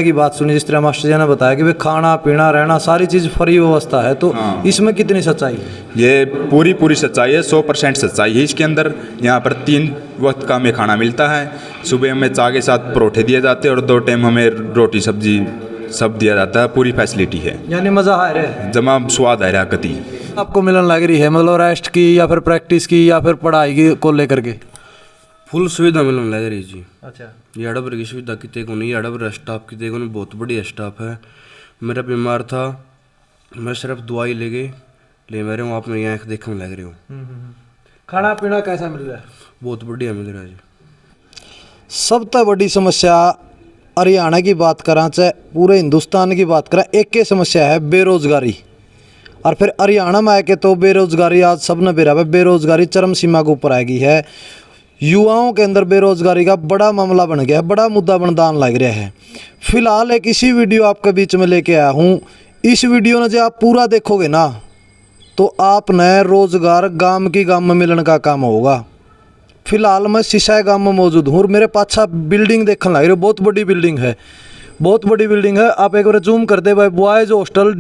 की बात सुनी, जिस तरह मास्टर जी ने बताया कि भाई खाना पीना रहना सारी चीज़ फ्री व्यवस्था है, तो इसमें कितनी सच्चाई है? ये पूरी सच्चाई है, 100% सच्चाई है इसके अंदर। यहाँ पर 3 वक्त का हमें खाना मिलता है। सुबह हमें चाय के साथ परोठे दिए जाते हैं और 2 टाइम हमें रोटी सब्जी सब दिया जाता है। पूरी फैसिलिटी है, यानी मज़ा आ रहा है, जमा स्वाद आ रहा कति आपको मिलन लग रही है, मतलब रेस्ट की या फिर प्रैक्टिस की या फिर पढ़ाई की को लेकर के फुल सुविधा मिलने लग रही जी। अच्छा, ये अड़बर की सुविधा कितने को नहीं, अड़बर स्टाफ कितने को नहीं, बहुत बढ़िया स्टाफ है। मेरा बीमार था, मैं सिर्फ दवाई ले मेरे हूँ, आप मेरे यहाँ देखने लग रहे हो। खाना पीना कैसा मिल रहा है? बहुत बढ़िया मिल रहा है जी। सबसे बड़ी समस्या हरियाणा की बात करा चाहे पूरे हिंदुस्तान की बात करा, एक ही समस्या है बेरोजगारी। और फिर हरियाणा में आके तो बेरोजगारी आज सब ने बेरा है, बेरोजगारी चरम सीमा के ऊपर आएगी है। युवाओं के अंदर बेरोजगारी का बड़ा मामला बन गया है, बड़ा मुद्दा बनदान लग रहा है। फिलहाल एक इसी वीडियो आपके बीच में लेके आया हूँ। इस वीडियो ने जो आप पूरा देखोगे ना, तो आपने रोजगार गांव की गांव में मिलने का काम होगा। फिलहाल मैं सिसाई गांव में मौजूद हूँ और मेरे पाछा बिल्डिंग देखने लग रही है, बहुत बड़ी बिल्डिंग है, बहुत बड़ी बिल्डिंग है। आप एक बार जूम कर दे भाई, बॉयज हॉस्टल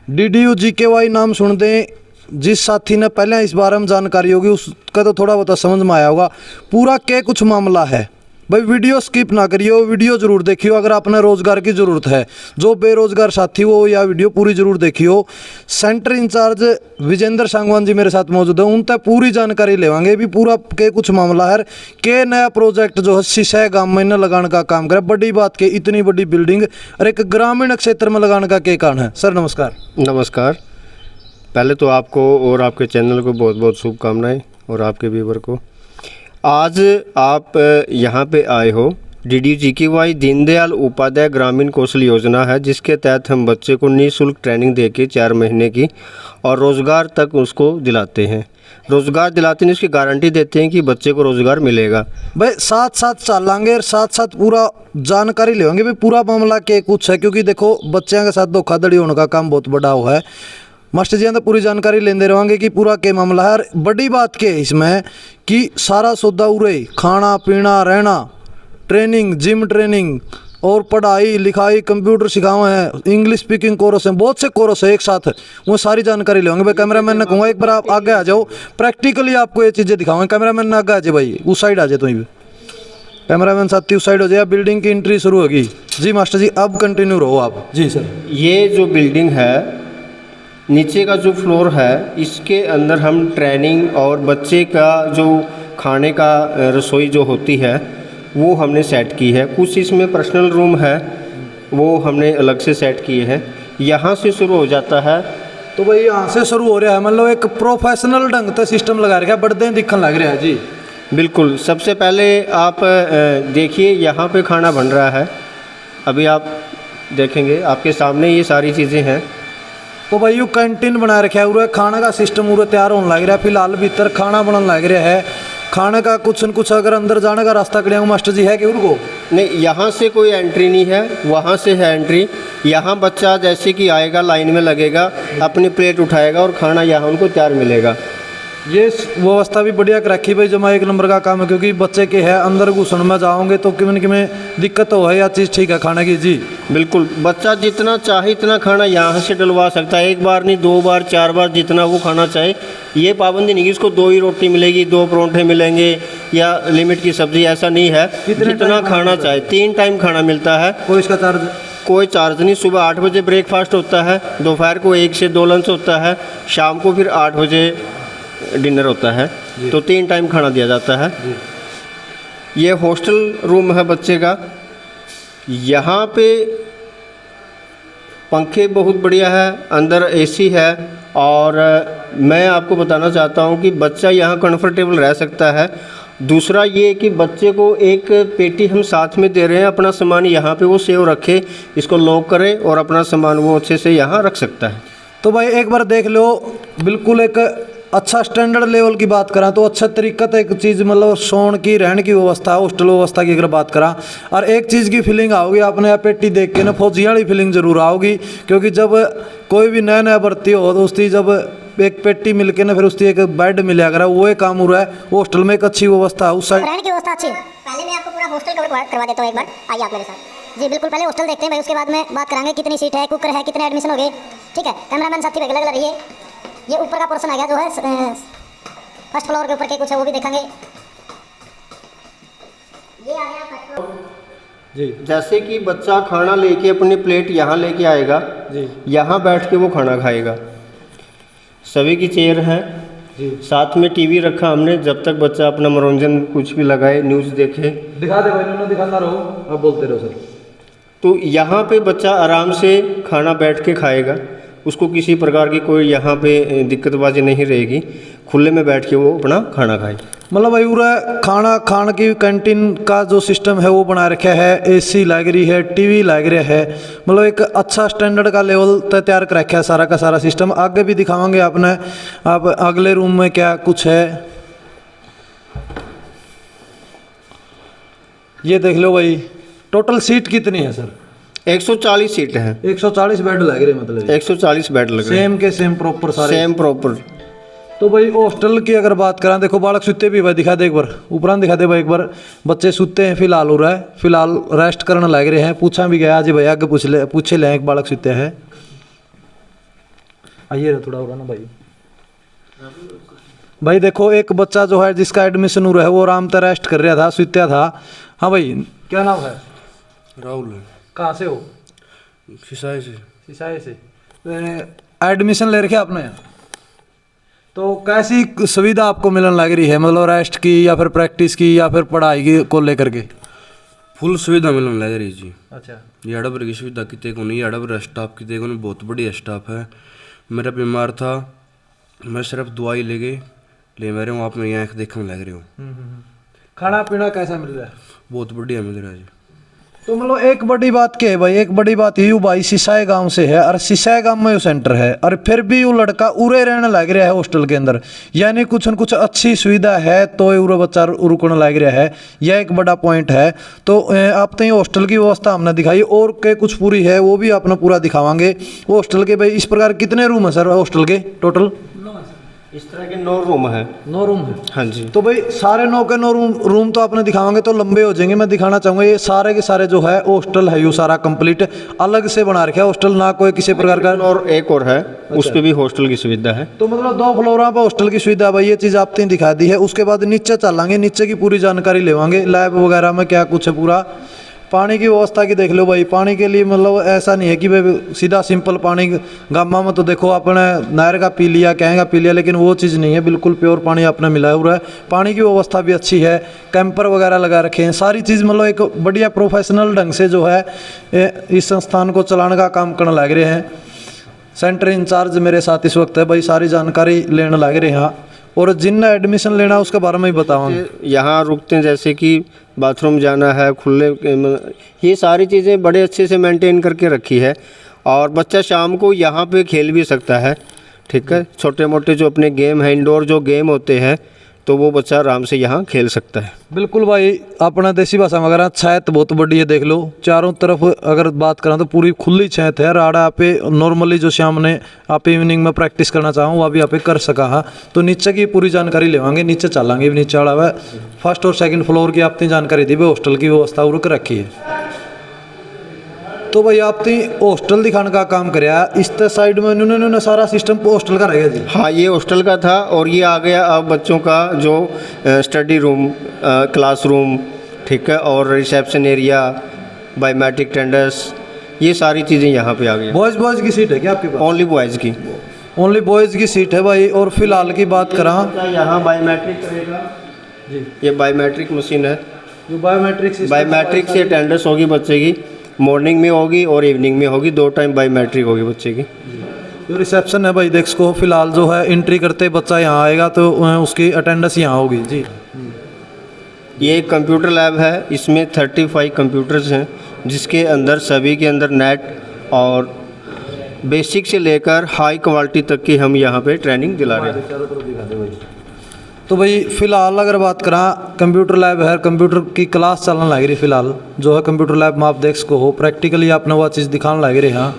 DDU GKY नाम सुन दें। जिस साथी ने पहले इस बारे में जानकारी होगी उसका तो थोड़ा बहुत समझ में आया होगा पूरा क्या कुछ मामला है। भाई वीडियो स्किप ना करियो, वीडियो जरूर देखियो अगर आपने रोजगार की ज़रूरत है। जो बेरोजगार साथी हो या वीडियो पूरी जरूर देखियो। सेंटर इंचार्ज विजेंद्र सांगवान जी मेरे साथ मौजूद है, उन तक पूरी जानकारी लेवांगे भी पूरा के कुछ मामला है के नया प्रोजेक्ट जो है सिसाई गांव में न लगाने का काम करे। बड़ी बात के इतनी बड़ी बिल्डिंग और एक ग्रामीण क्षेत्र में लगाने का क्या कारण है? सर नमस्कार। नमस्कार। पहले तो आपको और आपके चैनल को बहुत बहुत शुभकामनाएं और आपके व्यूवर को। आज आप यहाँ पे आए हो, DDU GKY दीनदयाल उपाध्याय ग्रामीण कौशल योजना है, जिसके तहत हम बच्चे को निःशुल्क ट्रेनिंग देके 4 महीने की और रोज़गार तक उसको दिलाते हैं। रोज़गार दिलाते हैं, उसकी गारंटी देते हैं कि बच्चे को रोज़गार मिलेगा। भाई साथ साथ चलेंगे और साथ साथ पूरा जानकारी लेंगे भाई पूरा मामला क्या कुछ है, क्योंकि देखो बच्चों के साथ धोखाधड़ी होने का काम बहुत बड़ा हुआ है। मास्टर जी तो पूरी जानकारी लेते रहेंगे कि पूरा क्या मामला है। और बड़ी बात क्या है इसमें कि सारा सौदा उरे खाना पीना रहना, ट्रेनिंग, जिम ट्रेनिंग और पढ़ाई लिखाई, कंप्यूटर सिखावे हैं, इंग्लिश स्पीकिंग कोर्स हैं, बहुत से कोर्स है एक साथ, वो सारी जानकारी लेंगे। भाई कैमरामैन ने कहूँगा एक बार आप आगे आ जाओ, प्रैक्टिकली आपको ये चीज़ें दिखाऊंगे। कैमरामैन ने आगे आ जाए भाई, उस साइड आ जाए, तो ही कैमरामैन साथी उस साइड हो जाए। बिल्डिंग की एंट्री शुरू होगी जी। मास्टर जी अब कंटिन्यू रहो आप। जी सर। ये जो बिल्डिंग है, नीचे का जो फ्लोर है, इसके अंदर हम ट्रेनिंग और बच्चे का जो खाने का रसोई जो होती है वो हमने सेट की है। कुछ इसमें पर्सनल रूम है वो हमने अलग से सेट किए हैं। यहाँ से शुरू हो जाता है, तो भाई यहाँ से शुरू हो रहा है, मतलब एक प्रोफेशनल ढंग से सिस्टम लगा रखा है, बड़े दिखने लग रहा है जी। बिल्कुल। सबसे पहले आप देखिए यहाँ पे खाना बन रहा है, अभी आप देखेंगे, आपके सामने ये सारी चीज़ें हैं। तो भाई यू कैंटीन बना रखा है, उरे खाना का सिस्टम उरे तैयार होने लग रहा है। फिलहाल भीतर खाना बनने लग रहा है। खाने का कुछ न कुछ अगर अंदर जाने का रास्ता कड़िया मास्टर जी है कि उनको नहीं, यहाँ से कोई एंट्री नहीं है, वहाँ से है एंट्री। यहाँ बच्चा जैसे कि आएगा, लाइन में लगेगा, अपनी प्लेट उठाएगा और खाना यहाँ उनको तैयार मिलेगा। ये व्यवस्था भी बढ़िया कर रखी भाई, जमा एक नंबर का काम है। क्योंकि बच्चे के है अंदर घुसन में जाओगे तो किमें दिक्कत हो है या चीज़ ठीक है खाने की जी। बिल्कुल। बच्चा जितना चाहे इतना खाना यहाँ से डलवा सकता है, एक बार नहीं, 2 बार 4 बार, जितना वो खाना चाहे। ये पाबंदी नहीं कि उसको 2 ही रोटी मिलेगी, 2 परोंठे मिलेंगे या लिमिट की सब्जी, ऐसा नहीं है। जितना खाना चाहे, 3 टाइम खाना मिलता है। कोई इसका चार्ज? कोई चार्ज नहीं। सुबह 8 बजे ब्रेकफास्ट होता है, दोपहर को 1 से 2 लंच होता है, शाम को फिर 8 बजे डिनर होता है। तो 3 टाइम खाना दिया जाता है। ये हॉस्टल रूम है बच्चे का। यहाँ पे पंखे बहुत बढ़िया है, अंदर AC है। और मैं आपको बताना चाहता हूँ कि बच्चा यहाँ कंफर्टेबल रह सकता है। दूसरा ये कि बच्चे को एक पेटी हम साथ में दे रहे हैं, अपना सामान यहाँ पे वो सेव रखे, इसको लॉक करे और अपना सामान वो अच्छे से यहाँ रख सकता है। तो भाई एक बार देख लो, बिल्कुल एक अच्छा स्टैंडर्ड लेवल की बात करा तो अच्छा तरीका तो एक चीज़, मतलब सोने की रहने की व्यवस्था, हॉस्टल व्यवस्था की अगर बात करा। और एक चीज़ की फीलिंग आओगी आपने यहाँ पेटी देख के ना, फौजी वाली फीलिंग जरूर आओगी। क्योंकि जब कोई भी नया भर्ती हो तो उसकी जब एक पेटी मिलके ना फिर उसकी एक बेड मिला करा, वो एक काम हो रहा है। हॉस्टल में एक अच्छी व्यवस्था है उस साइड, रहने की व्यवस्था अच्छी है। पहले मैं आपको पूरा हॉस्टल कवर करवा देता हूँ, एक बार आइए आप मेरे साथ। जी बिल्कुल, पहले हॉस्टल देखते हैं भाई, उसके बाद में बात करांगे कितनी सीट है, कुकर है, कितने एडमिशन हो गए। ठीक है, कैमरामैन साथी लग रही है। ये ऊपर का पोर्शन आ गया जो है फर्स्ट फ्लोर के ऊपर के कुछ है वो भी देखेंगे। ये आ गया फर्स्ट फ्लोर। जी जैसे कि बच्चा खाना लेके अपनी प्लेट यहाँ लेके आएगा जी, यहाँ बैठ के वो खाना खाएगा। सभी की चेयर है जी, साथ में टीवी रखा हमने, जब तक बच्चा अपना मनोरंजन कुछ भी लगाए, न्यूज़ देखे। दिखा दे भाई, इन्होंने दिखाना रहो, आप बोलते रहो सर। तो यहाँ पे बच्चा आराम से खाना बैठ के खाएगा, उसको किसी प्रकार की कोई यहाँ पे दिक्कतबाजी नहीं रहेगी, खुले में बैठ के वो अपना खाना खाए। मतलब भाई पूरा खाना खाने की कैंटीन का जो सिस्टम है वो बना रखा है, एसी लग रही है, टीवी लग रहा है, मतलब एक अच्छा स्टैंडर्ड का लेवल तैयार कर रखा है सारा का सारा सिस्टम। आगे भी दिखावांगे आपने, आप अगले रूम में क्या कुछ है ये देख लो भाई। टोटल सीट कितनी है सर? 140 सीट है, 140 बेड लग रहे, मतलब 140 बेड लग रहे हैं, सेम के सेम प्रॉपर सारे सेम प्रॉपर। तो भाई हॉस्टल की अगर बात करें, देखो बालक सुते भी भाई, दिखा दे एक बार ऊपर दिखा दे भाई एक बार। बच्चे सुते हैं फिलहाल, हो रहा है फिलहाल रेस्ट करने लग रहे हैं। पूछा भी गया जी भाई, आगे पूछे ले एक बालक सुते हैं। आइए थोड़ा हो रहा ना भाई। भाई देखो एक बच्चा जो है जिसका एडमिशन हो रहा है वो आराम से रेस्ट कर रहा था, सुत्या था। हाँ भाई क्या नाम है? राहुल। कहाँ से हो? सिसाई से। सिसाई से एडमिशन ले रखे आपने? तो कैसी सुविधा आपको मिलने लग रही है, मतलब रेस्ट की या फिर प्रैक्टिस की या फिर पढ़ाई की को लेकर के? फुल सुविधा मिलने लग रही जी। अच्छा, ये अड़बर की सुविधा कितने को नहीं, अड़बर स्टाफ कितने को नहीं, बहुत बढ़िया स्टाफ है। मेरा बीमार था, मैं सिर्फ दवाई ले मेरे हूँ, आप मेरी आँख देखने लग रही हूँ। खाना पीना कैसा मिल रहा है? बहुत बढ़िया मिल रहा है जी। तो मतलब एक बड़ी बात क्या है भाई, एक बड़ी बात ये भाई सिसाई गांव से है और सिसाई गांव में वो सेंटर है और फिर भी वो लड़का उरे रहने लग रहा है हॉस्टल के अंदर, यानी कुछ न कुछ अच्छी सुविधा है तो उरे बच्चा रुकने लग रहा है, यह एक बड़ा पॉइंट है। तो आप तो हॉस्टल की व्यवस्था हमने दिखाई और के कुछ पूरी है वो भी अपना पूरा दिखावांगे। हॉस्टल के भाई इस प्रकार कितने रूम है सर हॉस्टल के टोटल? इस तरह के 9 रूम है। 9 रूम है? हाँ जी। तो भाई सारे 9 के 9 रूम तो आपने दिखावांगे तो लंबे हो जाएंगे। मैं दिखाना चाहूँगा ये सारे के सारे जो है हॉस्टल है, ये सारा कंप्लीट अलग से बना रखा है हॉस्टल, ना कोई किसी प्रकार का। और एक और है उस पर भी हॉस्टल की सुविधा है। तो मतलब 2 फ्लोर पर हॉस्टल की सुविधा भाई, ये चीज़ आपने दिखा दी है। उसके बाद नीचे चलेंगे, नीचे की पूरी जानकारी लेवांगे, लैब वगैरह में क्या कुछ है पूरा। पानी की व्यवस्था की देख लो भाई, पानी के लिए मतलब ऐसा नहीं है कि भाई सीधा सिंपल पानी। गामा में तो देखो आपने नहर का पी लिया, कहेंगे पी लिया, लेकिन वो चीज़ नहीं है, बिल्कुल प्योर पानी आपने मिला हुआ है। पानी की व्यवस्था भी अच्छी है, कैंपर वगैरह लगा रखे हैं, सारी चीज़ मतलब एक बढ़िया प्रोफेशनल ढंग से जो है इस संस्थान को चलाने का काम करने लग रहे हैं। सेंटर इंचार्ज मेरे साथ इस वक्त है भाई, सारी जानकारी लेने लग रहे हैं और जिनने एडमिशन लेना उसके बारे में ही बताऊँगा। यहाँ रुकते हैं, जैसे कि बाथरूम जाना है, खुले, ये सारी चीज़ें बड़े अच्छे से मेंटेन करके रखी है। और बच्चा शाम को यहाँ पे खेल भी सकता है, ठीक है। छोटे मोटे जो अपने गेम है, इंडोर जो गेम होते हैं, तो वो बच्चा आराम से यहाँ खेल सकता है। बिल्कुल भाई, अपना देसी भाषा में अगर छत बहुत बड़ी है, देख लो चारों तरफ अगर बात करें तो पूरी खुली छत है। राड़ा आप नॉर्मली जो शाम ने आप इवनिंग में प्रैक्टिस करना चाहो वह भी आप कर सका। हाँ, तो नीचे की पूरी जानकारी लेवांगे, नीचे चलेंगे, नीचे वाला है फर्स्ट और सेकंड फ्लोर की आपने जानकारी दी, हॉस्टल की व्यवस्था रुक रखी है। तो भाई आपने हॉस्टल दिखाने का काम कराया, इस साइड में उन्होंने सारा सिस्टम हॉस्टल का रहेगा जी? हाँ, ये हॉस्टल का था और ये आ गया अब बच्चों का जो स्टडी रूम, क्लासरूम, ठीक है, और रिसेप्शन एरिया, बायोमेट्रिक टेंडर्स, ये सारी चीज़ें यहाँ पे आ गई। बॉयज़ की सीट है क्या आपके पास? ओनली बॉयज़ की, ओनली बॉयज़ की सीट है भाई। और फिलहाल की बात करा, यहाँ बायोमेट्रिक करेगा जी, ये बायोमेट्रिक मशीन है, जो बायोमेट्रिक से अटेंडेंस होगी बच्चे की, मॉर्निंग में होगी और इवनिंग में होगी, 2 टाइम बायोमेट्रिक होगी बच्चे की। जो रिसेप्शन है भाई देख सको, फिलहाल जो है एंट्री करते बच्चा यहाँ आएगा तो उसकी अटेंडेंस यहाँ होगी जी। ये एक कंप्यूटर लैब है, इसमें 35 कंप्यूटर्स हैं, जिसके अंदर सभी के अंदर नेट और बेसिक से लेकर हाई क्वालिटी तक की हम यहाँ पे ट्रेनिंग दिला रहे हैं। तो भाई फिलहाल अगर बात करें कंप्यूटर लैब है, कंप्यूटर की क्लास चलने लग रही फिलहाल जो है कंप्यूटर लैब में आप देख सको हो, प्रैक्टिकली आपने वह चीज़ दिखाने लग रही। हाँ,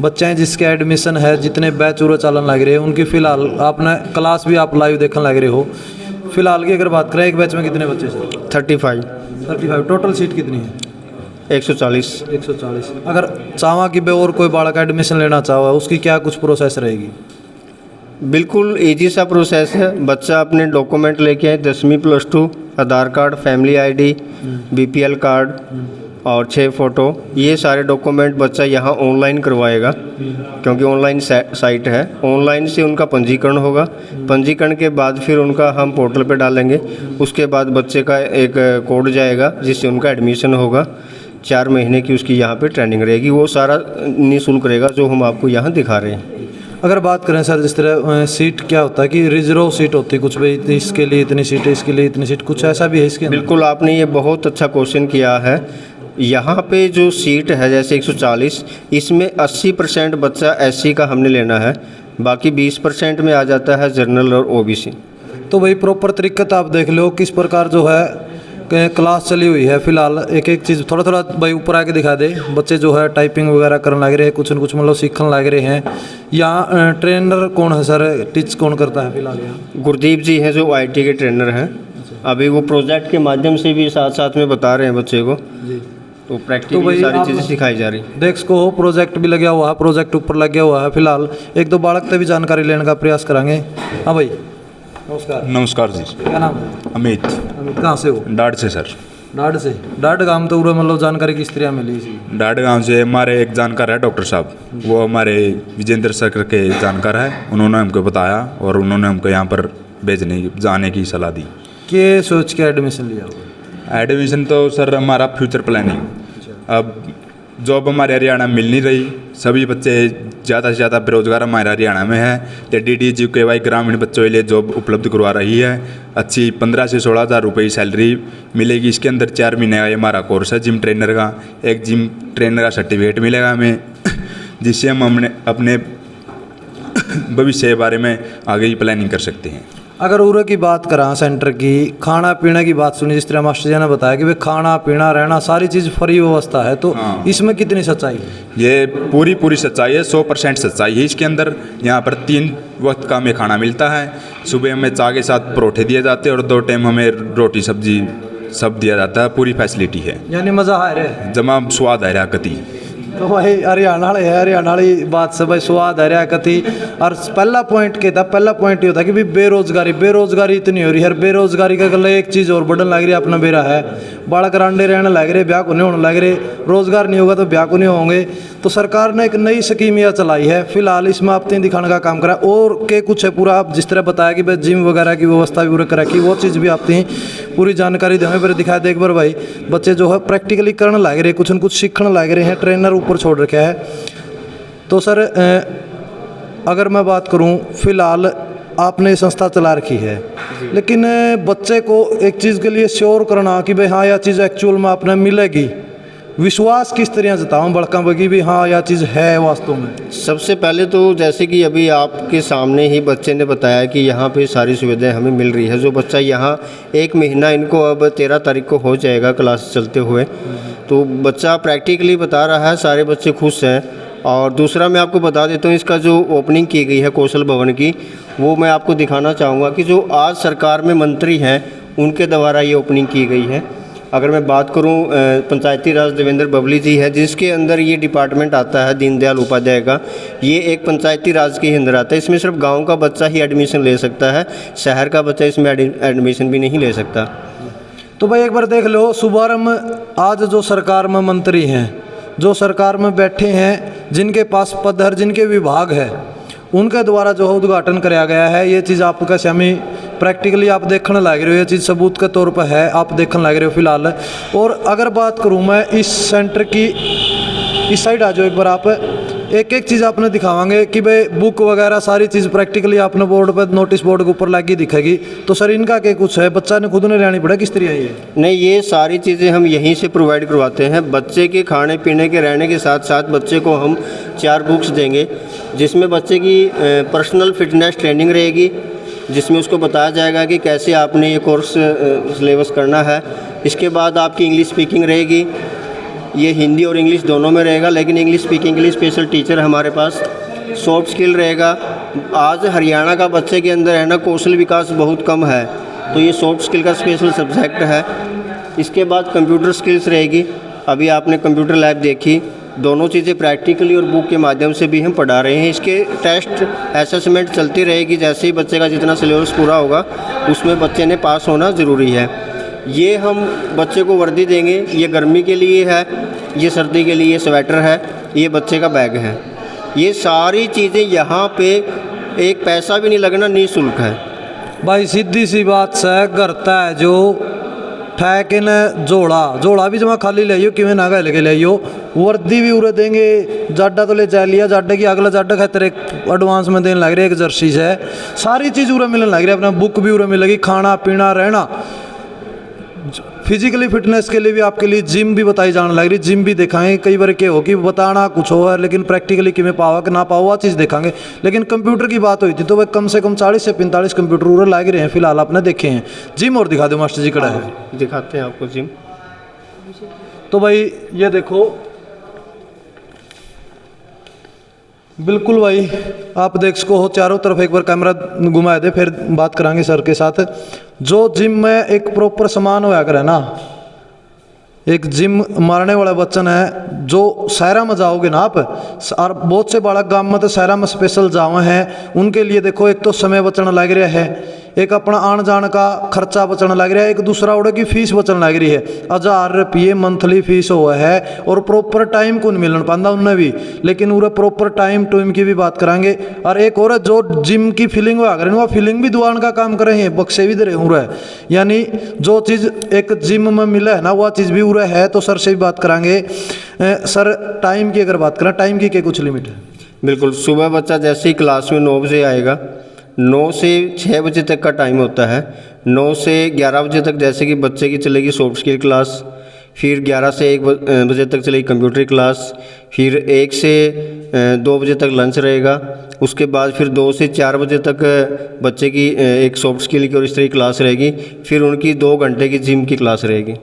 बच्चे हैं जिसके एडमिशन है, जितने बैच उरे चालन लग रहे हैं उनकी फ़िलहाल आपने क्लास भी आप लाइव देखने लग रहे हो। फ़िलहाल की अगर बात करें एक बैच में कितने बच्चे सर? 35 टोटल सीट कितनी है? 140। 140। अगर चाहवा कि बे और कोई बालक एडमिशन लेना चाहो उसकी क्या कुछ प्रोसेस रहेगी? बिल्कुल ईजी सा प्रोसेस है। बच्चा अपने डॉक्यूमेंट लेके आए, 10वीं +2, Aadhaar card, family ID, BPL card और 6 फ़ोटो, ये सारे डॉक्यूमेंट बच्चा यहाँ ऑनलाइन करवाएगा क्योंकि ऑनलाइन साइट है। ऑनलाइन से उनका पंजीकरण होगा। पंजीकरण के बाद फिर उनका हम पोर्टल पे डालेंगे। उसके बाद बच्चे का एक कोड जाएगा जिससे उनका एडमिशन होगा। 4 महीने की उसकी यहाँ पे ट्रेनिंग रहेगी। वो सारा निःशुल्क रहेगा जो हम आपको यहाँ दिखा रहे हैं। अगर बात करें सर जिस तरह सीट क्या होता है कि रिजर्व सीट होती है कुछ, भाई इसके लिए इतनी सीट है, इसके लिए इतनी सीट, कुछ ऐसा भी है इसके अंदर? बिल्कुल, आपने ये बहुत अच्छा क्वेश्चन किया है। यहाँ पे जो सीट है जैसे 140, इसमें 80% बच्चा एससी का हमने लेना है, बाकी 20% में आ जाता है जनरल और ओबीसी। तो भाई प्रॉपर तरीका तो आप देख लो किस प्रकार जो है क्लास चली हुई है। फिलहाल एक एक चीज़ थोड़ा थोड़ा भाई ऊपर आके दिखा दे। बच्चे जो है टाइपिंग वगैरह करने लग रहे हैं, कुछ न कुछ मतलब सीखने लग रहे हैं। यहाँ ट्रेनर कौन है सर, टीच कौन करता है फिलहाल यहाँ? गुरदीप जी हैं जो आईटी के ट्रेनर हैं। अभी वो प्रोजेक्ट के माध्यम से भी साथ साथ में बता रहे हैं बच्चे को। जी। तो प्रैक्टिकली सारी चीज़ें सिखाई जा रही। डेस्क को प्रोजेक्ट भी लगा हुआ है, प्रोजेक्ट ऊपर लगा हुआ है। फिलहाल एक दो बालक से भी जानकारी लेने का प्रयास करेंगे। हाँ भाई नमस्कार। नमस्कार जी। क्या नाम है? अमित। अमित कहाँ से हो? डाड से सर। डाड से? डाड गांव तो पूरा मतलब जानकारी किस तरह मिली इसी? डाड गांव से हमारे एक जानकार है डॉक्टर साहब, वो हमारे विजेंद्र सर के जानकार है। उन्होंने हमको बताया और उन्होंने हमको यहाँ पर जाने की सलाह दी। क्या सोच के एडमिशन लिया हुआ? एडमिशन तो सर हमारा फ्यूचर प्लानिंग। अब जॉब हमारे हरियाणा मिल नहीं रही, सभी बच्चे ज़्यादा से ज़्यादा बेरोजगार हमारे हरियाणा में है। तो DDGKY ग्रामीण बच्चों के लिए जॉब उपलब्ध करवा रही है। अच्छी 15 से 16 हज़ार रुपये सैलरी मिलेगी। इसके अंदर 4 महीने का हमारा कोर्स है जिम ट्रेनर का। एक जिम ट्रेनर का सर्टिफिकेट मिलेगा हमें, जिससे हम अपने भविष्य के बारे में आगे की प्लानिंग कर सकते हैं। अगर उरे की बात करा सेंटर की, खाना पीने की बात सुनी, जिस तरह मास्टर जी ने बताया कि भाई खाना पीना रहना सारी चीज़ फ्री व्यवस्था है, तो इसमें कितनी सच्चाई है? ये पूरी सच्चाई है, 100% सच्चाई है इसके अंदर। यहाँ पर 3 वक्त का हमें खाना मिलता है। सुबह हमें चाय के साथ परोठे दिए जाते हैं और 2 टाइम हमें रोटी सब्जी सब दिया जाता है। पूरी फैसिलिटी है, यानी मज़ा आ रहा है, जमा स्वाद आ रहा कति। तो भाई हरियाणा वाले है, हरियाणा वाली बात से भाई स्वाद है रहा कति। और पहला पॉइंट क्या था? पहला पॉइंट ये होता कि भाई बेरोजगारी इतनी हो रही है। बेरोजगारी का गला एक चीज़ और बढ़ने लग रही है, अपना बेरा है। बालक रांडे रहने लग रहे, ब्याह को नहीं होने लग रहे। रोजगार नहीं होगा तो ब्याह को नहीं होंगे। तो सरकार ने एक नई स्कीम यह चलाई है। फिलहाल इसमें आप 3 दिखाने का काम करा और के कुछ है पूरा। आप जिस तरह बताया कि भाई जिम वगैरह की व्यवस्था भी पूरा करा की, वो चीज़ भी आप पूरी जानकारी दें पर दिखाया दे एक बार भाई। बच्चे जो है प्रैक्टिकली करने लग रहे, कुछ न कुछ सीखने लग रहे हैं। ट्रेनर ऊपर छोड़ रखा है। तो सर अगर मैं बात करूं, फिलहाल आपने संस्था चला रखी है, लेकिन बच्चे को एक चीज़ के लिए श्योर करना कि भाई हाँ यह चीज़ एक्चुअल में आपने मिलेगी, विश्वास किस तरह जताऊँ बड़का बगी भी हाँ यह चीज़ है वास्तव में? सबसे पहले तो जैसे कि अभी आपके सामने ही बच्चे ने बताया कि यहाँ पे सारी सुविधाएं हमें मिल रही है। जो बच्चा यहाँ 1 महीना, इनको अब 13 तारीख को हो जाएगा क्लास चलते हुए, तो बच्चा प्रैक्टिकली बता रहा है, सारे बच्चे खुश हैं। और दूसरा मैं आपको बता देता हूँ, इसका जो ओपनिंग की गई है कौशल भवन की, वो मैं आपको दिखाना चाहूँगा कि जो आज सरकार में मंत्री हैं उनके द्वारा ये ओपनिंग की गई है। अगर मैं बात करूं पंचायती राज देवेंद्र बबली जी है, जिसके अंदर ये डिपार्टमेंट आता है दीनदयाल उपाध्याय का। ये एक पंचायती राज के अंदर आता है। इसमें सिर्फ गांव का बच्चा ही एडमिशन ले सकता है, शहर का बच्चा इसमें एडमिशन भी नहीं ले सकता। तो भाई एक बार देख लो, शुभारंभ आज जो सरकार में मंत्री हैं, जो सरकार में बैठे हैं, जिनके पास पद है, जिनके विभाग है, उनके द्वारा जो है उद्घाटन कराया गया है। ये चीज़ आपका शामी प्रैक्टिकली आप देखने लग रहे हो, ये चीज़ सबूत के तौर पर है, आप देखने लग रहे हो फिलहाल। और अगर बात करूँ मैं इस सेंटर की, इस साइड आ जाओ एक बार आप, एक एक चीज़ आपने दिखावांगे कि भाई बुक वगैरह सारी चीज़ प्रैक्टिकली आपने बोर्ड पर, नोटिस बोर्ड के ऊपर लगी दिखेगी। तो सर इनका क्या कुछ है, बच्चा ने खुद ने लेनी पड़े किस तरह ये? नहीं, ये सारी चीज़ें हम यहीं से प्रोवाइड करवाते हैं। बच्चे के खाने पीने के रहने के साथ साथ बच्चे को हम 4 बुक्स देंगे, जिसमें बच्चे की पर्सनल फिटनेस ट्रेनिंग रहेगी, जिसमें उसको बताया जाएगा कि कैसे आपने ये कोर्स सिलेबस करना है। इसके बाद आपकी इंग्लिश स्पीकिंग रहेगी, ये हिंदी और इंग्लिश दोनों में रहेगा, लेकिन इंग्लिश स्पीकिंग के लिए स्पेशल टीचर है हमारे पास। सॉफ्ट स्किल रहेगा। आज हरियाणा का बच्चे के अंदर है ना कौशल विकास बहुत कम है, तो ये सॉफ्ट स्किल का स्पेशल सब्जेक्ट है। इसके बाद कंप्यूटर स्किल्स रहेगी। अभी आपने कंप्यूटर लैब देखी, दोनों चीज़ें प्रैक्टिकली और बुक के माध्यम से भी हम पढ़ा रहे हैं। इसके टेस्ट असेसमेंट चलती रहेगी, जैसे ही बच्चे का जितना सिलेबस पूरा होगा उसमें बच्चे ने पास होना ज़रूरी है। ये हम बच्चे को वर्दी देंगे, ये गर्मी के लिए है, ये सर्दी के लिए स्वेटर है, ये बच्चे का बैग है। ये सारी चीज़ें यहाँ पे एक पैसा भी नहीं लगना, निःशुल्क है। भाई सीधी सी बात से करता है जो ठहके न जोड़ा भी जमा खाली ले कि मैं नागा लेके ले वर्दी भी उरे देंगे। जाडा तो ले जा लिया, जाडे की अगला जाडा खातर एक एडवांस में देने लग रही है, एक जर्सी है, सारी चीज़ उरे मिलने लग रही है। अपना बुक भी उरे मिलेगी, खाना पीना रहना। फिजिकली फिटनेस के लिए भी आपके लिए जिम भी बताई जाने लग रही, जिम भी दिखाएंगे। कई बार क्या हो कि बताना कुछ हो है, लेकिन प्रैक्टिकली कि मैं पावा कि ना पावा वह चीज़ दिखाएंगे। लेकिन कंप्यूटर की बात हुई थी तो वह कम से कम 40 से 45 कंप्यूटर उरे लग रहे हैं फिलहाल आपने देखे हैं। जिम और दिखा दो मास्टर जी कड़ा है, दिखाते हैं आपको जिम। तो भाई ये देखो, बिल्कुल भाई आप देख सको हो चारों तरफ। एक बार कैमरा घुमा दे फिर बात करांगे सर के साथ। जो जिम में एक प्रॉपर सामान होया करे ना, एक जिम मारने वाला बच्चन है जो शहरा में जाओगे ना आप, और बहुत से बालक गांव में तो शहरा में स्पेशल जावे हैं, उनके लिए देखो एक तो समय बचना लग रहा है, एक अपना आन जान का खर्चा बचने लग रहा है, एक दूसरा उड़े की फीस बचने लग रही है। 1000 रुपये मंथली फीस हुआ है और प्रॉपर टाइम को नहीं मिलने पाता उनने भी, लेकिन उरे प्रॉपर टाइम टूम की भी बात करांगे। और एक और जो जिम की फीलिंग हुआ करें, वह फीलिंग भी दुआन का काम कर रहे हैं, बक्से भी दे रहे हैं। यानी जो चीज़ एक जिम में मिला है ना वह चीज़ भी उरे है। तो सर से भी बात करांगे। सर टाइम की अगर बात करें, टाइम की क्या कुछ लिमिट है? बिल्कुल, सुबह बच्चा जैसे ही क्लास में 9 बजे आएगा, 9 से 6 बजे तक का टाइम होता है। 9 से 11 बजे तक जैसे कि बच्चे की चलेगी सॉफ्ट स्किल क्लास, फिर 11 से 1 बजे तक चलेगी कंप्यूटर क्लास, फिर 1 से 2 बजे तक लंच रहेगा। उसके बाद फिर 2 से 4 बजे तक बच्चे की एक सॉफ्ट स्किल की और इस तरह की क्लास रहेगी। फिर उनकी 2 घंटे की जिम की क्लास रहेगी।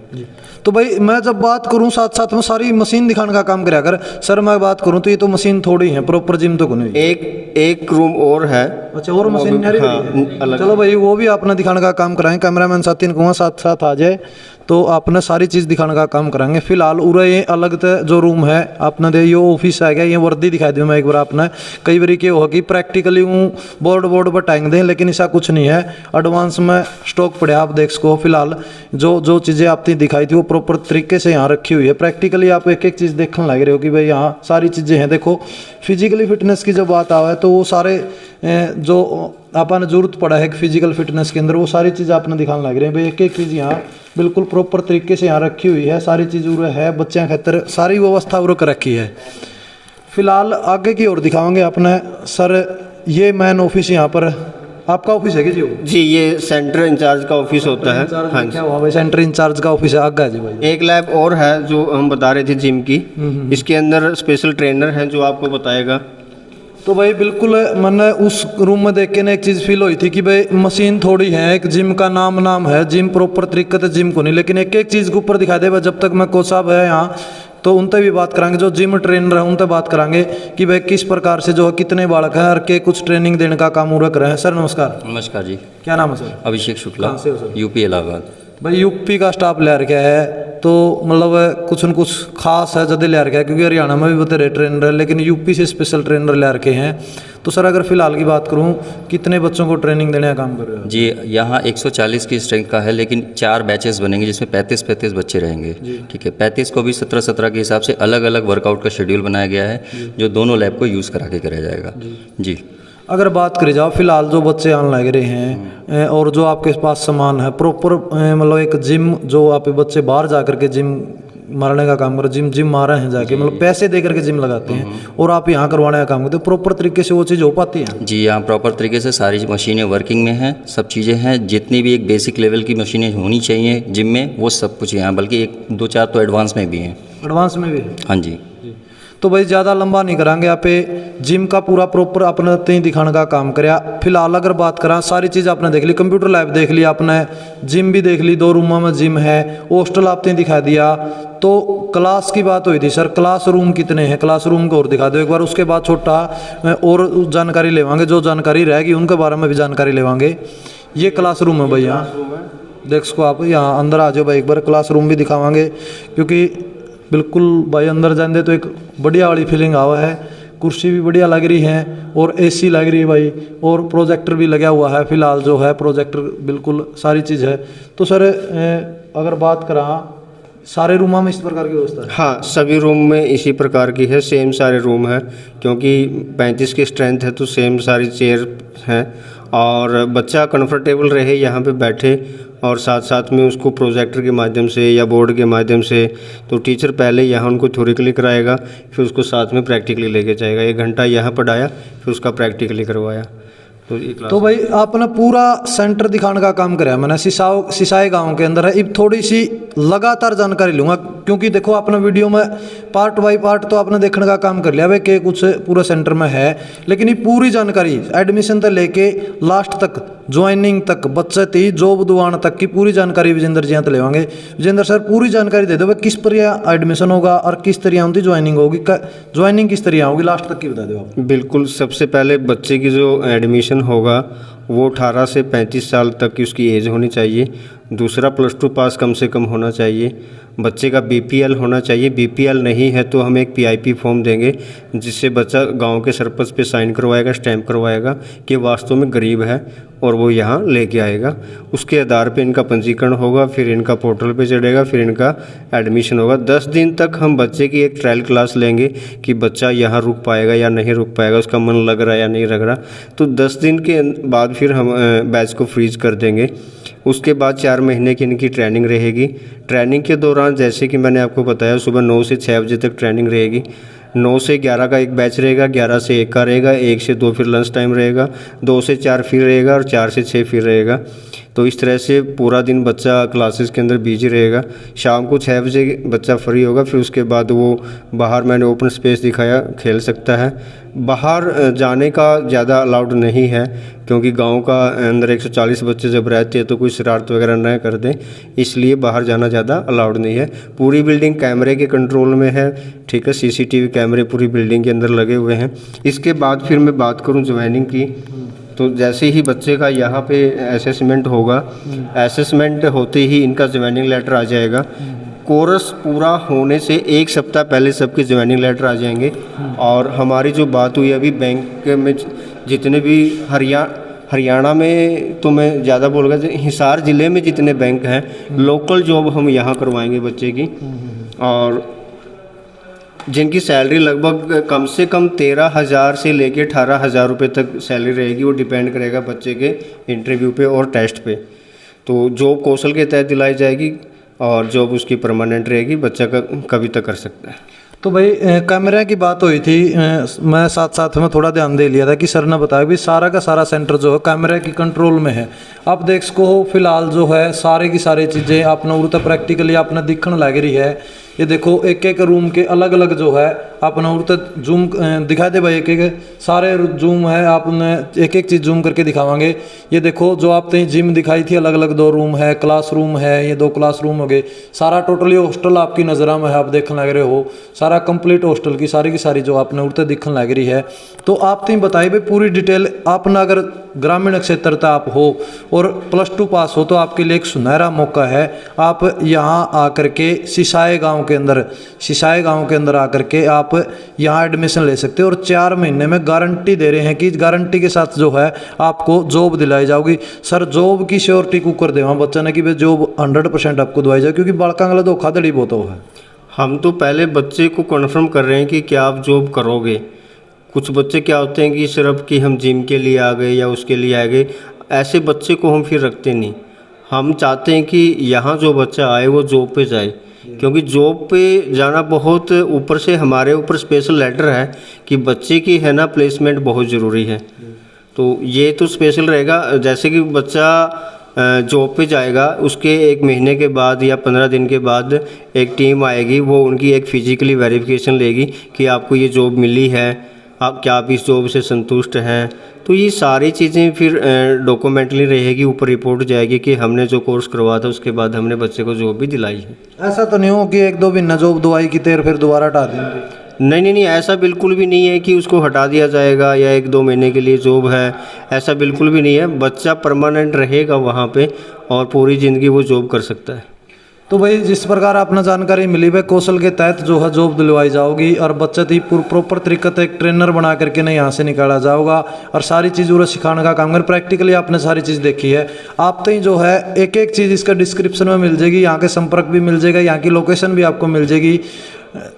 तो भाई मैं जब बात करूं साथ साथ में सारी मशीन दिखाने का काम कराया कर। सर मैं बात करूं तो ये तो मशीन थोड़ी है, प्रॉपर जिम तो नहीं। एक रूम और है। अच्छा, और मशीन अलग। चलो भाई वो भी आपने दिखाने का काम कराएंगे। कैमरामैन साथी ने कहूँगा साथ साथ आ जाए तो आपने सारी चीज़ दिखाने का काम कराएंगे। फिलहाल उरे ये अलग जो रूम है आपने दे, ये ऑफिस है गया, ये वर्दी दिखाई दी मैं एक बार आपने। कई बार क्या होगा कि प्रैक्टिकली बोर्ड पर टांग दें, लेकिन ऐसा कुछ नहीं है। एडवांस में स्टॉक पड़े आप देख सको। फिलहाल जो चीज़ें आपने दिखाई थी वो प्रॉपर तरीके से यहाँ रखी हुई है। प्रैक्टिकली आप एक एक चीज़ देखने लग रहे हो कि भाई यहाँ सारी चीज़ें हैं। देखो फिजिकली फिटनेस की जब बात आवा है तो वो सारे जो आपने जरूरत पड़ा है फिजिकल फिटनेस के अंदर, वो सारी चीज़ आपने दिखाने लग रहे हैं भाई। एक एक चीज़ यहाँ बिल्कुल प्रॉपर तरीके से यहाँ रखी हुई है। सारी चीज़ उरे है, बच्चों खातर सारी व्यवस्था उरे कर रखी है। फिलहाल आगे की ओर दिखाओगे अपने सर। ये मैन ऑफिस यहाँ पर आपका ऑफिस है कि जी? ये सेंटर इंचार्ज का ऑफिस होता है। हाँ, क्या हुआ भाई, सेंटर इंचार्ज का ऑफिस है आगे जी भाई। एक लैब और है जो हम बता रहे थे जिम की, इसके अंदर स्पेशल ट्रेनर हैं जो आपको बताएगा। तो भाई बिल्कुल मैंने उस रूम में देख के ना एक चीज़ फील हुई थी कि भाई मशीन थोड़ी है, एक जिम का नाम है, जिम प्रॉपर तरीके से जिम को नहीं, लेकिन एक एक चीज़ के ऊपर दिखाई दे। जब तक मैं कोच साहब है यहाँ तो उनसे भी बात करांगे, जो जिम ट्रेनर है उनसे बात करांगे कि भाई किस प्रकार से जो है कितने बालक हैं और के कुछ ट्रेनिंग देने का काम पूरा कर रहे हैं। सर नमस्कार। नमस्कार जी। क्या नाम है सर? अभिषेक शुक्ला। कहाँ से हो सर? यूपी इलाहाबाद। भाई यूपी का स्टाफ ले रखा है तो मतलब कुछ न कुछ खास है जदे ले रखा है, क्योंकि हरियाणा में भी बतेरे ट्रेनर है, लेकिन यूपी से स्पेशल ट्रेनर ले रखे हैं। तो सर अगर फिलहाल की बात करूं, कितने बच्चों को ट्रेनिंग देने का काम कर रहे हो? जी यहाँ 140 की स्ट्रेंथ का है, लेकिन 4 बैचेस बनेंगे जिसमें 35 बच्चे रहेंगे। ठीक है, 35 को भी 17 के हिसाब से अलग अलग वर्कआउट का शेड्यूल बनाया गया है, जो दोनों लैब को यूज़ करा के कराया जाएगा। जी अगर बात करी जाओ फिलहाल जो बच्चे आने लग रहे हैं और जो आपके पास सामान है प्रॉपर, मतलब एक जिम जो आप बच्चे बाहर जा करके जिम मारने का काम करो, जिम मार रहे हैं जाके, मतलब पैसे दे करके जिम लगाते हैं और आप यहाँ करवाने का काम करते हो, प्रॉपर तरीके से वो चीज़ हो पाती है? जी यहाँ प्रॉपर तरीके से सारी मशीनें वर्किंग में हैं, सब चीज़ें हैं, जितनी भी एक बेसिक लेवल की मशीनें होनी चाहिए जिम में वो सब कुछ यहाँ, बल्कि 1 2 4 तो एडवांस में भी हैं। एडवांस में भी? हाँ जी। तो भाई ज़्यादा लंबा नहीं करांगे, यहाँ पे जिम का पूरा प्रॉपर अपने ते दिखाने का काम कराया। फिलहाल अगर बात करा, सारी चीज़ आपने देख ली, कंप्यूटर लैब देख ली आपने, जिम भी देख ली, 2 रूमों में जिम है, हॉस्टल आपने दिखा दिया। तो क्लास की बात हुई थी सर, क्लासरूम कितने हैं, क्लासरूम को और दिखा दो एक बार। उसके बाद छोटा और जानकारी लेवांगे, जो जानकारी रहेगी उनके बारे में भी जानकारी लेवांगे। ये क्लासरूम है भाई, यहाँ देख सको आप, यहाँ अंदर आ जाओ भाई, एक बार क्लासरूम भी दिखावांगे, क्योंकि बिल्कुल भाई अंदर जाते तो एक बढ़िया वाली फीलिंग आवा है। कुर्सी भी बढ़िया लग रही है और एसी लग रही है भाई, और प्रोजेक्टर भी लगा हुआ है। फिलहाल जो है प्रोजेक्टर बिल्कुल सारी चीज़ है। तो सर अगर बात करा, सारे रूम में इस प्रकार की व्यवस्था है? हाँ, सभी रूम में इसी प्रकार की है, सेम सारे रूम है, क्योंकि 35 की स्ट्रेंथ है तो सेम सारी चेयर हैं, और बच्चा कंफर्टेबल रहे यहाँ पे बैठे, और साथ साथ में उसको प्रोजेक्टर के माध्यम से या बोर्ड के माध्यम से, तो टीचर पहले यहाँ उनको थ्योरिकली कराएगा, फिर उसको साथ में प्रैक्टिकली लेके जाएगा। 1 घंटा यहाँ पढ़ाया, फिर उसका प्रैक्टिकली करवाया। तो भाई आपने पूरा सेंटर दिखाने का काम कराया मैंने, सिसाई गांव के अंदर है। अब थोड़ी सी लगातार जानकारी लूँगा, क्योंकि देखो आपने वीडियो में पार्ट बाई पार्ट तो आपने देखने का काम कर लिया भाई कि कुछ पूरा सेंटर में है, लेकिन ये पूरी जानकारी एडमिशन से लेके लास्ट तक, ज्वाइनिंग तक, बच्चे थी जॉब दुआन तक की पूरी जानकारी विजेंद्र जी यहाँ तो लेवांगे। विजेंद्र सर पूरी जानकारी दे दो भाई, किस तरह एडमिशन होगा और किस तरह उनकी ज्वाइनिंग होगी, ज्वाइनिंग किस तरह होगी, लास्ट तक की बता दो आप। बिल्कुल, सबसे पहले बच्चे की जो एडमिशन होगा वो 18 से 35 साल तक की उसकी एज होनी चाहिए। दूसरा, +2 पास कम से कम होना चाहिए। बच्चे का BPL होना चाहिए। BPL नहीं है तो हम एक PIP फॉर्म देंगे, जिससे बच्चा गांव के सरपंच पे साइन करवाएगा, स्टैंप करवाएगा कि वास्तव में गरीब है, और वो यहाँ लेके आएगा। उसके आधार पे इनका पंजीकरण होगा, फिर इनका पोर्टल पे चढ़ेगा, फिर इनका एडमिशन होगा। 10 दिन तक हम बच्चे की एक ट्रायल क्लास लेंगे कि बच्चा यहाँ रुक पाएगा या नहीं रुक पाएगा, उसका मन लग रहा है या नहीं लग रहा। तो 10 दिन के बाद फिर हम बैच को फ्रीज कर देंगे। उसके बाद 4 महीने की इनकी ट्रेनिंग रहेगी। ट्रेनिंग के दौरान जैसे कि मैंने आपको बताया, सुबह 9 से 6 बजे तक ट्रेनिंग रहेगी। 9 से 11 का एक बैच रहेगा, 11 से 1 का रहेगा, 1 से 2 फिर लंच टाइम रहेगा, 2 से 4 फिर रहेगा, और 4 से 6 फिर रहेगा। तो इस तरह से पूरा दिन बच्चा क्लासेस के अंदर बिजी रहेगा। शाम को 6 बजे बच्चा फ्री होगा, फिर उसके बाद वो बाहर, मैंने ओपन स्पेस दिखाया, खेल सकता है। बाहर जाने का ज़्यादा अलाउड नहीं है, क्योंकि गांव का अंदर 140 बच्चे जब रहते हैं तो कोई शरारत वगैरह न कर दें, इसलिए बाहर जाना ज़्यादा अलाउड नहीं है। पूरी बिल्डिंग कैमरे के कंट्रोल में है, ठीक है, CCTV कैमरे पूरी बिल्डिंग के अंदर लगे हुए हैं। इसके बाद फिर मैं बात करूं ज्वाइनिंग की, तो जैसे ही बच्चे का यहाँ पे असेसमेंट होगा, असेसमेंट होते ही इनका ज्वाइनिंग लेटर आ जाएगा। कोर्स पूरा होने से 1 सप्ताह पहले सबके ज्वाइनिंग लेटर आ जाएंगे। और हमारी जो बात हुई अभी, बैंक में जितने भी हरियाणा में तो मैं ज़्यादा बोलूँगा, हिसार ज़िले में जितने बैंक हैं, लोकल जॉब हम यहाँ करवाएंगे बच्चे की, और जिनकी सैलरी लगभग कम से कम 13,000 से लेके 18,000 रुपये तक सैलरी रहेगी। वो डिपेंड करेगा बच्चे के इंटरव्यू पे और टेस्ट पे। तो जॉब कौशल के तहत दिलाई जाएगी, और जॉब उसकी परमानेंट रहेगी, बच्चा का कभी तक कर सकता है। तो भाई कैमरे की बात हुई थी, मैं साथ साथ में थोड़ा ध्यान दे लिया था कि सर ने बताया कि सारा का सारा सेंटर जो है कैमरे की कंट्रोल में है। आप देख सको फिलहाल जो है सारे की सारी चीज़ें आपने उड़ता प्रैक्टिकली आपने दिखने लग रही है। ये देखो एक एक रूम के अलग अलग जो है आपने उड़ता जूम दिखा दे भाई, एक एक सारे जूम है, आपने एक एक चीज़ जूम करके दिखावांगे। ये देखो जो आपने जिम दिखाई थी, अलग अलग 2 रूम है, क्लासरूम है, ये 2 क्लासरूम हो गए, सारा टोटली हॉस्टल आपकी नज़रों में है, आप देखने लग रहे हो, सारा कंप्लीट हॉस्टल की सारी जो आपने उड़ते दिखने लग रही है। तो आप तीन बताइए भाई पूरी डिटेल, आपने अगर ग्रामीण क्षेत्र तक आप हो और +2 पास हो तो आपके लिए एक सुनहरा मौका है। आप यहाँ आकर के सिसाई गांव के अंदर आकर के आप यहाँ एडमिशन ले सकते हो, और 4 महीने में गारंटी दे रहे हैं कि गारंटी के साथ जो है आपको जॉब दिलाई जाएगी। सर जॉब की श्योरिटी को कर देवा बच्चा ने कि भाई जॉब 100% आपको दिलाई जाए, क्योंकि बालका वाला धोखाधड़ी बहुत हो है। हम तो पहले बच्चे को कन्फर्म कर रहे हैं कि क्या आप जॉब करोगे। कुछ बच्चे क्या होते हैं कि सिर्फ कि हम जिम के लिए आ गए या उसके लिए आ गए, ऐसे बच्चे को हम फिर रखते नहीं। हम चाहते हैं कि यहाँ जो बच्चा आए वो जॉब पे जाए, क्योंकि जॉब पे जाना बहुत ऊपर से हमारे ऊपर स्पेशल लेटर है कि बच्चे की है ना प्लेसमेंट बहुत ज़रूरी है। तो ये तो स्पेशल रहेगा। जैसे कि बच्चा जॉब पे जाएगा, उसके 1 महीने के बाद या 15 दिन के बाद एक टीम आएगी, वो उनकी एक फ़िज़िकली वेरिफिकेशन लेगी कि आपको ये जॉब मिली है, क्या आप इस जॉब से संतुष्ट हैं। तो ये सारी चीज़ें फिर डॉक्यूमेंटली रहेगी, ऊपर रिपोर्ट जाएगी कि हमने जो कोर्स करवाया था उसके बाद हमने बच्चे को जॉब भी दिलाई है। ऐसा तो नहीं हो कि 1-2 महीना जॉब दवाई की देर फिर दोबारा हटा देंगे? नहीं, ऐसा बिल्कुल भी नहीं है कि उसको हटा दिया जाएगा या 1-2 महीने के लिए जॉब है, ऐसा बिल्कुल भी नहीं है। बच्चा परमानेंट रहेगा वहाँ पे और पूरी ज़िंदगी वो जॉब कर सकता है। तो भाई जिस प्रकार आपने जानकारी मिली भाई कौशल के तहत जो है जॉब दिलवाई जाओगी और बच्चा थी प्रॉपर तरीके से एक ट्रेनर बना करके नहीं यहाँ से निकाला जाओगा और सारी चीज़ पूरा सिखाने का काम कर। प्रैक्टिकली आपने सारी चीज़ देखी है। आप तो ही जो है एक एक चीज़ इसका डिस्क्रिप्शन में मिल जाएगी, यहाँ के संपर्क भी मिल जाएगा, यहाँ की लोकेशन भी आपको मिल जाएगी।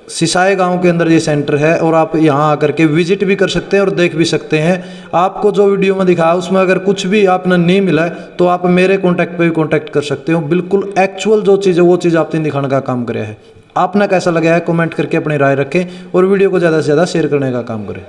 सिसाई गांव के अंदर ये सेंटर है और आप यहाँ आकर के विजिट भी कर सकते हैं और देख भी सकते हैं। आपको जो वीडियो में दिखाया उसमें अगर कुछ भी आपने नहीं मिला है तो आप मेरे कॉन्टैक्ट पे भी कॉन्टैक्ट कर सकते हो। बिल्कुल एक्चुअल जो चीज़ है वो चीज़ आपने दिखाने का काम कराया है। आपने कैसा लगा है कमेंट करके अपनी राय रखें और वीडियो को ज़्यादा से ज़्यादा शेयर करने का काम करें।